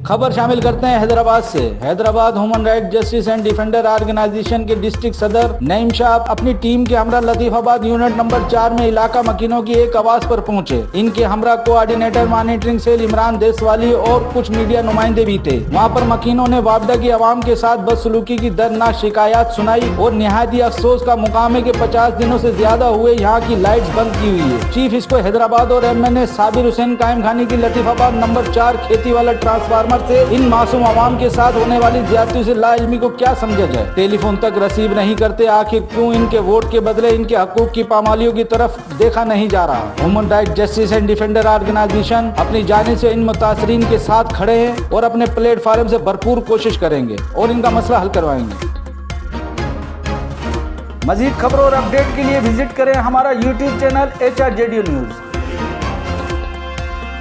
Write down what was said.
खबर शामिल करते हैं हैदराबाद से। Hyderabad human right justice and defender organization के डिस्ट्रिक्ट सदर नईम शाह अपनी टीम के हमरा लतीफाबाद यूनिट नंबर 4 में इलाका मकीनों की एक आवाज पर पहुंचे। इनके हमरा coordinator monitoring cell Imran Deswali और कुछ मीडिया नुमाइंदे भी थे। वहां पर मकीनों ने वापडा की आवाम के साथ बदसलूकी की दर्दनाक शिकायत सुनाई और निहायत अफसोस का मुकाम है कि 50 दिनों से ज्यादा हुए यहाँ की लाइट्स बंद की हुई है। चीफ इसको हैदराबाद और MNA साबिर हुसैन कायम खानी की लतीफाबाद नंबर 4 खेती वाला ट्रांसफार्मर से इन मासूम आवाम के साथ होने वाली ज्यादती से लाइल्मी को क्या समझा जाए। टेलीफोन तक रिसीव नहीं करते, आखिर क्यों इनके वोट के बदले इनके हकूक की पामालियों की तरफ देखा नहीं जा रहा। Human right justice and defender organization अपनी जानिब से इन मुतासरीन के साथ खड़े हैं और अपने प्लेटफार्म से भरपूर कोशिश करेंगे और इनका मसला हल करवाएंगे। मजीद खबरों और अपडेट के लिए विजिट करें हमारा YouTube चैनल HRJD न्यूज़।